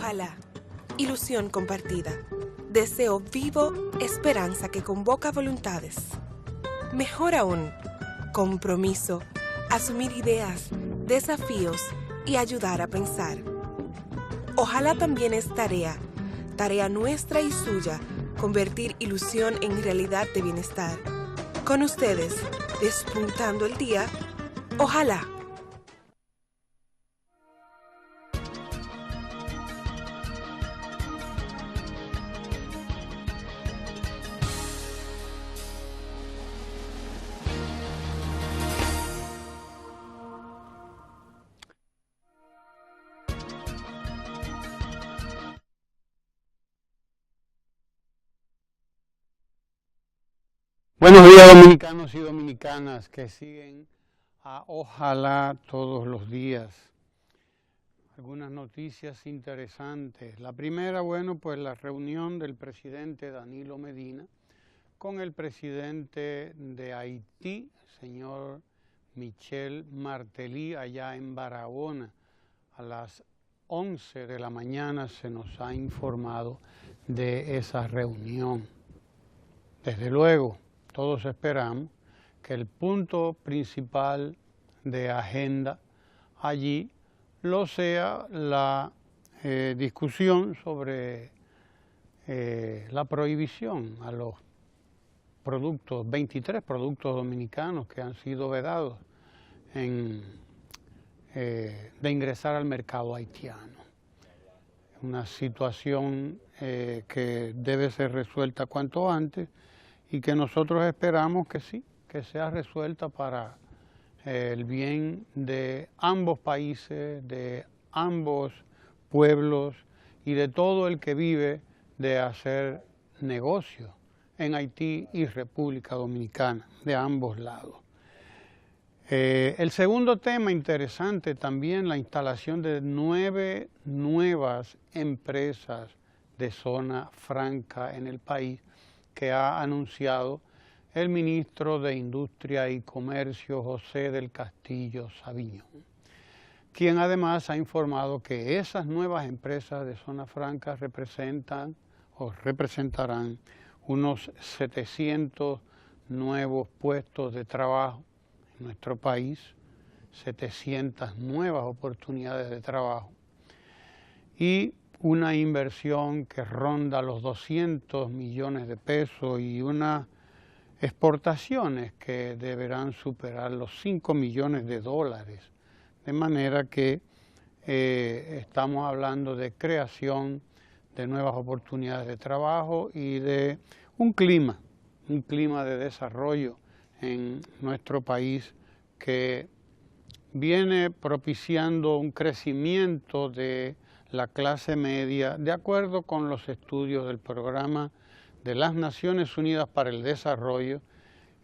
Ojalá. Ilusión compartida. Deseo vivo, esperanza que convoca voluntades. Mejor aún, compromiso, asumir ideas, desafíos y ayudar a pensar. Ojalá también es tarea nuestra y suya, convertir ilusión en realidad de bienestar. Con ustedes, despuntando el día, ojalá. Buenos días, dominicanos y dominicanas que siguen a Ojalá todos los días. Algunas noticias interesantes. La primera, bueno, pues la reunión del presidente Danilo Medina con el presidente de Haití, señor Michel Martelly, allá en Barahona. A las 11 de la mañana se nos ha informado de esa reunión. Desde luego, todos esperamos que el punto principal de agenda allí lo sea la discusión sobre la prohibición a los productos, 23 productos dominicanos que han sido vedados de ingresar al mercado haitiano. Una situación que debe ser resuelta cuanto antes y que nosotros esperamos que sí, que sea resuelta para el bien de ambos países, de ambos pueblos y de todo el que vive de hacer negocio en Haití y República Dominicana, de ambos lados. El segundo tema interesante también, la instalación de 9 nuevas empresas de zona franca en el país, que ha anunciado el ministro de Industria y Comercio, José del Castillo Sabiñón, quien además ha informado que esas nuevas empresas de zona franca representan o representarán unos 700 nuevos puestos de trabajo en nuestro país, 700 nuevas oportunidades de trabajo y una inversión que ronda los 200 millones de pesos y unas exportaciones que deberán superar los 5 millones de dólares. De manera que estamos hablando de creación de nuevas oportunidades de trabajo y de un clima de desarrollo en nuestro país que viene propiciando un crecimiento de la clase media, de acuerdo con los estudios del Programa de las Naciones Unidas para el Desarrollo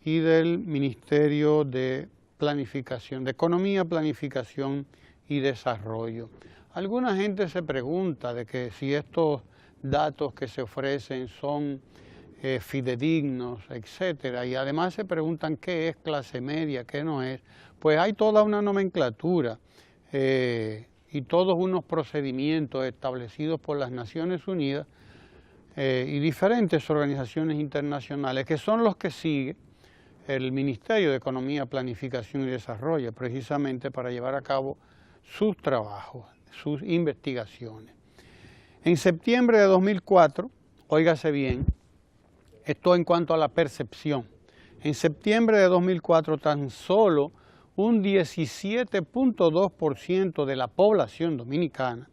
y del Ministerio de Planificación, de Economía, Planificación y Desarrollo. Alguna gente se pregunta de que si estos datos que se ofrecen son fidedignos, etcétera, y además se preguntan qué es clase media, qué no es. Pues hay toda una nomenclatura y todos unos procedimientos establecidos por las Naciones Unidas y diferentes organizaciones internacionales que son los que sigue el Ministerio de Economía, Planificación y Desarrollo, precisamente para llevar a cabo sus trabajos, sus investigaciones. En septiembre de 2004, óigase bien, esto en cuanto a la percepción, en septiembre de 2004 tan solo un 17.2% de la población dominicana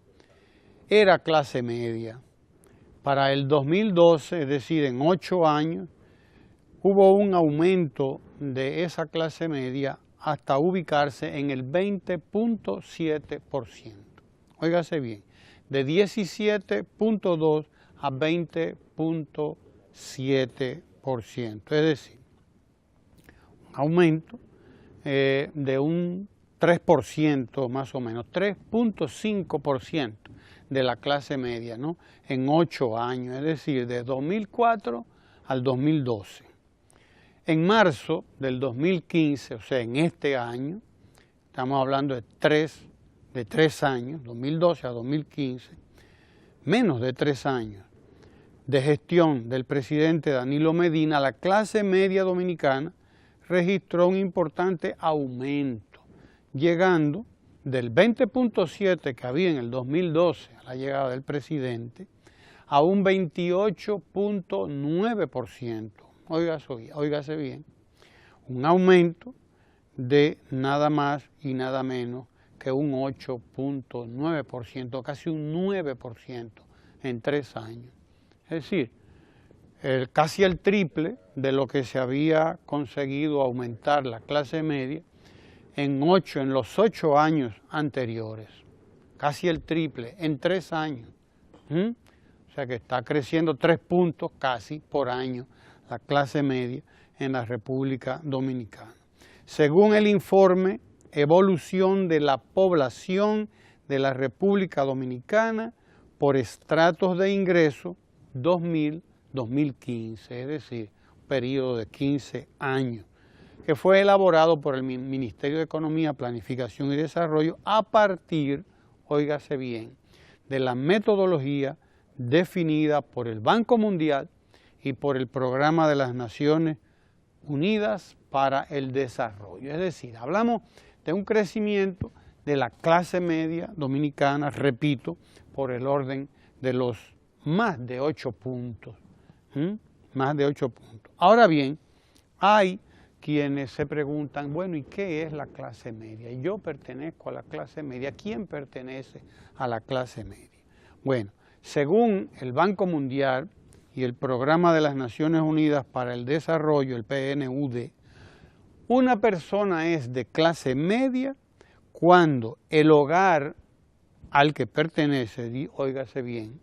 era clase media. Para el 2012, es decir, en 8 años, hubo un aumento de esa clase media hasta ubicarse en el 20.7%. Óigase bien, de 17.2 a 20.7%, es decir, un aumento de un 3% más o menos, 3.5% de la clase media, ¿no? En 8 años, es decir, de 2004 al 2012. En marzo del 2015, o sea, en este año, estamos hablando de tres años, 2012 a 2015, menos de 3 años de gestión del presidente Danilo Medina, la clase media dominicana registró un importante aumento, llegando del 20.7 que había en el 2012 a la llegada del presidente a un 28.9%. Óigase bien, un aumento de nada más y nada menos que un 8.9%, casi un 9% en 3 años. Es decir, casi el triple de lo que se había conseguido aumentar la clase media en los 8 años anteriores. Casi el triple en 3 años. O sea que está creciendo 3 puntos casi por año la clase media en la República Dominicana. Según el informe Evolución de la Población de la República Dominicana por estratos de ingreso 2000-2015, es decir, un periodo de 15 años, que fue elaborado por el Ministerio de Economía, Planificación y Desarrollo a partir, óigase bien, de la metodología definida por el Banco Mundial y por el Programa de las Naciones Unidas para el Desarrollo. Es decir, hablamos de un crecimiento de la clase media dominicana, repito, por el orden de los más de 8 puntos. Más de 8 puntos. Ahora bien, hay quienes se preguntan, bueno, ¿y qué es la clase media? Yo pertenezco a la clase media. ¿Quién pertenece a la clase media? Bueno, según el Banco Mundial y el Programa de las Naciones Unidas para el Desarrollo, el PNUD, una persona es de clase media cuando el hogar al que pertenece, óigase bien,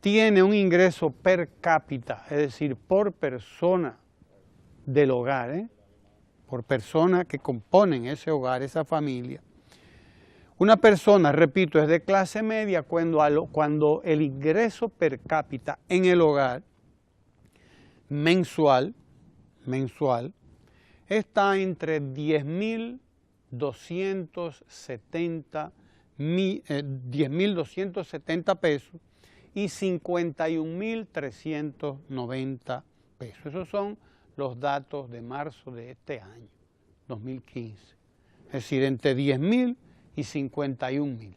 tiene un ingreso per cápita, es decir, por persona del hogar, por persona que componen ese hogar, esa familia. Una persona, repito, es de clase media cuando el ingreso per cápita en el hogar mensual está entre 10.270 pesos y 51.390 pesos. Esos son los datos de marzo de este año, 2015. Es decir, entre 10.000 y 51.000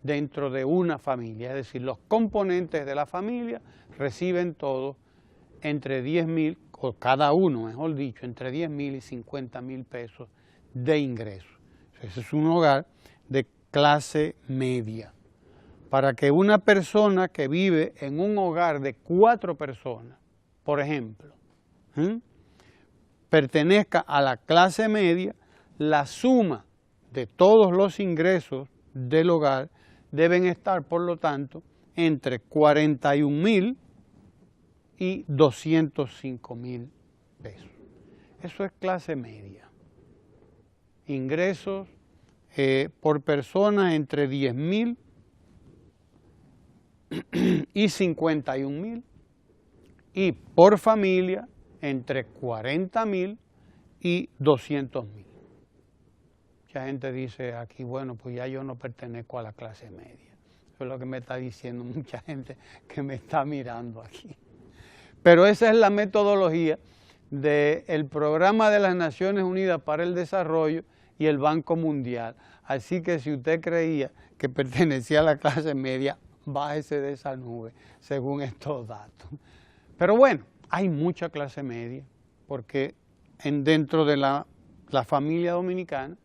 dentro de una familia. Es decir, los componentes de la familia reciben todos entre 10.000, o cada uno, mejor dicho, entre 10.000 y 50.000 pesos de ingreso. Ese es un hogar de clase media. Para que una persona que vive en un hogar de 4 personas, por ejemplo, pertenezca a la clase media, la suma de todos los ingresos del hogar deben estar, por lo tanto, entre 41.000 y 205.000 pesos. Eso es clase media. Ingresos por persona entre 10.000 y 51.000 y por familia entre 40.000 y 200.000. Mucha gente dice aquí, bueno, pues ya yo no pertenezco a la clase media. Eso es lo que me está diciendo mucha gente que me está mirando aquí. Pero esa es la metodología del Programa de las Naciones Unidas para el Desarrollo y el Banco Mundial. Así que si usted creía que pertenecía a la clase media, bájese de esa nube, según estos datos. Pero bueno, hay mucha clase media, porque dentro de la familia dominicana,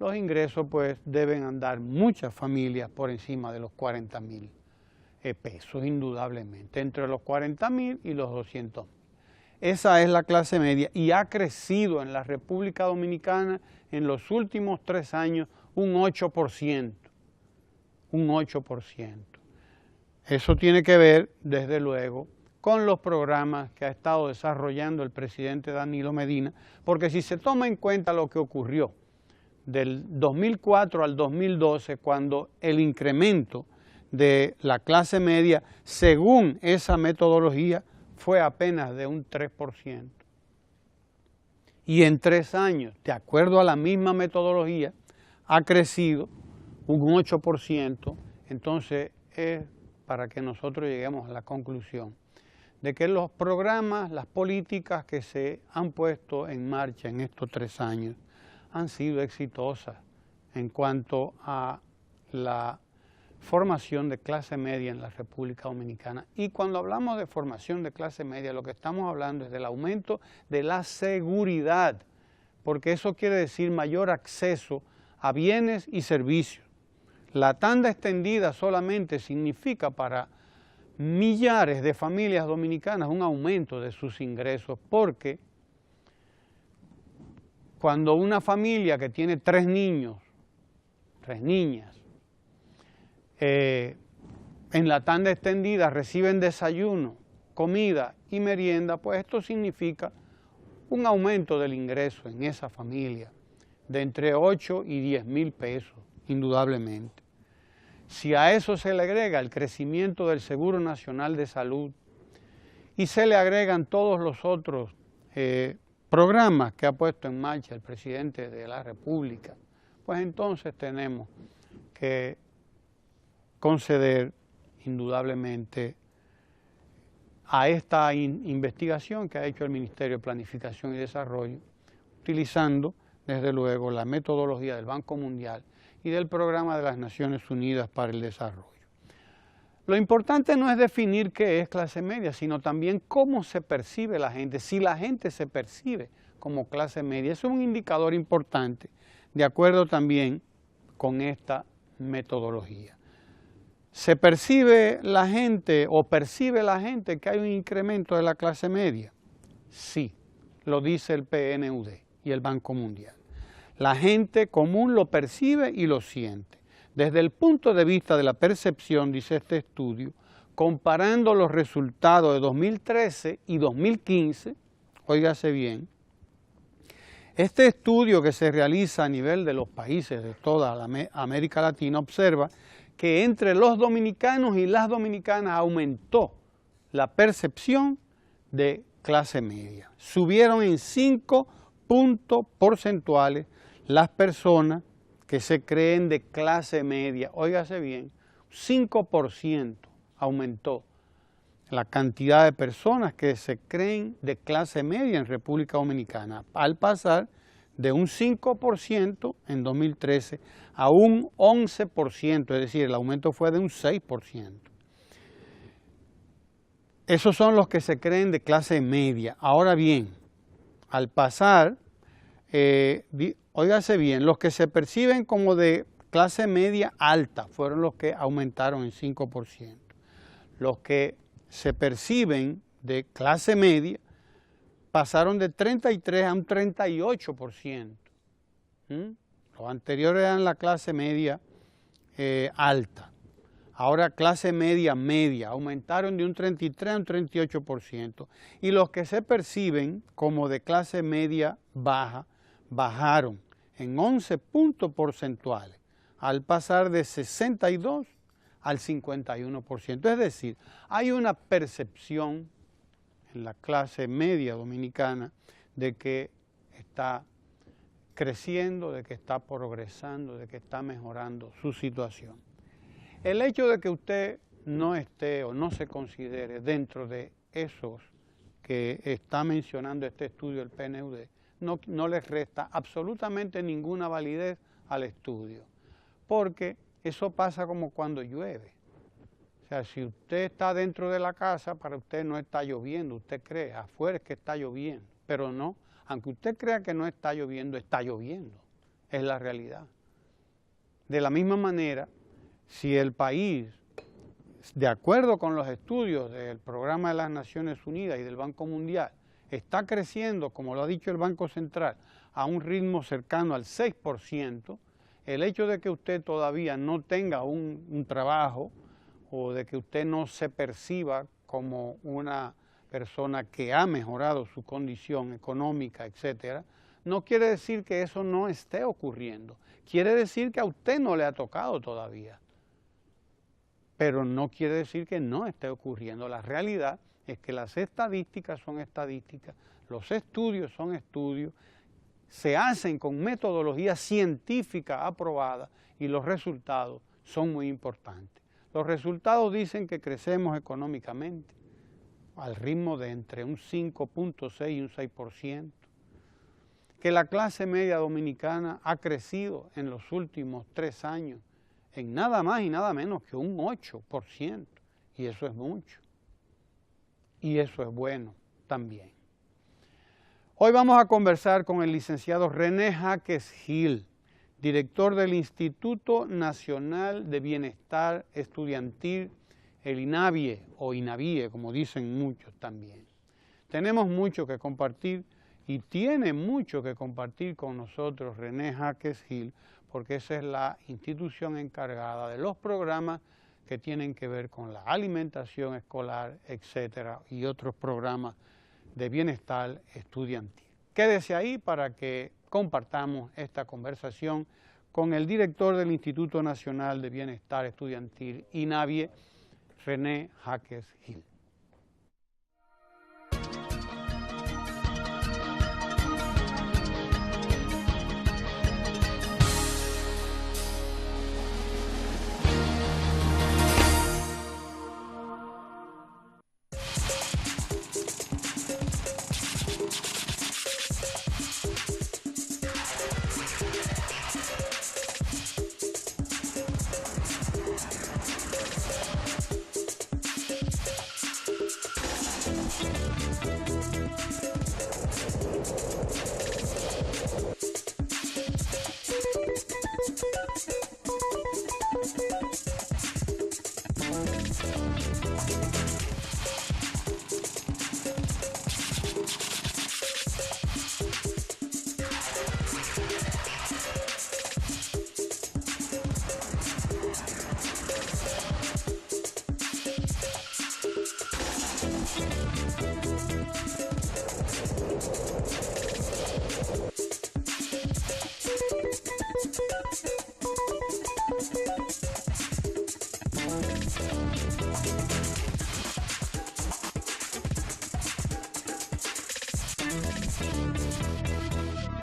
los ingresos pues deben andar muchas familias por encima de los 40.000 pesos, indudablemente, entre los 40.000 y los 200.000. Esa es la clase media y ha crecido en la República Dominicana en los últimos 3 años un 8%. Un 8%. Eso tiene que ver, desde luego, con los programas que ha estado desarrollando el presidente Danilo Medina, porque si se toma en cuenta lo que ocurrió del 2004 al 2012, cuando el incremento de la clase media, según esa metodología, fue apenas de un 3%. Y en 3 años, de acuerdo a la misma metodología, ha crecido un 8%, entonces es para que nosotros lleguemos a la conclusión de que los programas, las políticas que se han puesto en marcha en estos 3 años han sido exitosas en cuanto a la formación de clase media en la República Dominicana. Y cuando hablamos de formación de clase media, lo que estamos hablando es del aumento de la seguridad, porque eso quiere decir mayor acceso a bienes y servicios. La tanda extendida solamente significa para millares de familias dominicanas un aumento de sus ingresos, porque cuando una familia que tiene 3 niños, 3 niñas, en la tanda extendida reciben desayuno, comida y merienda, pues esto significa un aumento del ingreso en esa familia de entre 8 y 10 mil pesos, indudablemente. Si a eso se le agrega el crecimiento del Seguro Nacional de Salud y se le agregan todos los otros programas que ha puesto en marcha el presidente de la República, pues entonces tenemos que conceder indudablemente a esta investigación que ha hecho el Ministerio de Planificación y Desarrollo, utilizando desde luego la metodología del Banco Mundial y del Programa de las Naciones Unidas para el Desarrollo. Lo importante no es definir qué es clase media, sino también cómo se percibe la gente, si la gente se percibe como clase media. Eso es un indicador importante, de acuerdo también con esta metodología. ¿Se percibe la gente o percibe la gente que hay un incremento de la clase media? Sí, lo dice el PNUD y el Banco Mundial. La gente común lo percibe y lo siente. Desde el punto de vista de la percepción, dice este estudio, comparando los resultados de 2013 y 2015, óigase bien, este estudio que se realiza a nivel de los países de toda la América Latina observa que entre los dominicanos y las dominicanas aumentó la percepción de clase media. Subieron en 5 puntos porcentuales las personas que se creen de clase media. Óigase bien, 5% aumentó la cantidad de personas que se creen de clase media en República Dominicana, al pasar de un 5% en 2013 a un 11%, es decir, el aumento fue de un 6%. Esos son los que se creen de clase media. Ahora bien, al pasar, óigase bien, los que se perciben como de clase media alta fueron los que aumentaron en 5%. Los que se perciben de clase media pasaron de 33 a un 38%. Los anteriores eran la clase media alta. Ahora clase media media, aumentaron de un 33 a un 38%. Y los que se perciben como de clase media baja, bajaron en 11 puntos porcentuales, al pasar de 62 al 51%. Es decir, hay una percepción en la clase media dominicana de que está creciendo, de que está progresando, de que está mejorando su situación. El hecho de que usted no esté o no se considere dentro de esos que está mencionando este estudio del PNUD no les resta absolutamente ninguna validez al estudio, porque eso pasa como cuando llueve. O sea, si usted está dentro de la casa, para usted no está lloviendo, usted cree, afuera es que está lloviendo, pero no, aunque usted crea que no está lloviendo, es la realidad. De la misma manera, si el país, de acuerdo con los estudios del Programa de las Naciones Unidas y del Banco Mundial, está creciendo, como lo ha dicho el Banco Central, a un ritmo cercano al 6%, el hecho de que usted todavía no tenga un trabajo o de que usted no se perciba como una persona que ha mejorado su condición económica, etcétera, no quiere decir que eso no esté ocurriendo. Quiere decir que a usted no le ha tocado todavía. Pero no quiere decir que no esté ocurriendo. La realidad es que las estadísticas son estadísticas, los estudios son estudios, se hacen con metodología científica aprobada y los resultados son muy importantes. Los resultados dicen que crecemos económicamente al ritmo de entre un 5.6 y un 6%, que la clase media dominicana ha crecido en los últimos 3 años en nada más y nada menos que un 8%, y eso es mucho, y eso es bueno también. Hoy vamos a conversar con el licenciado René Jaques Gil, director del Instituto Nacional de Bienestar Estudiantil, el INABIE o INABIE, como dicen muchos también. Tenemos mucho que compartir y tiene mucho que compartir con nosotros René Jaques Gil, porque esa es la institución encargada de los programas que tienen que ver con la alimentación escolar, etcétera, y otros programas de bienestar estudiantil. Quédese ahí para que compartamos esta conversación con el director del Instituto Nacional de Bienestar Estudiantil, INABIE, René Jaques Gil.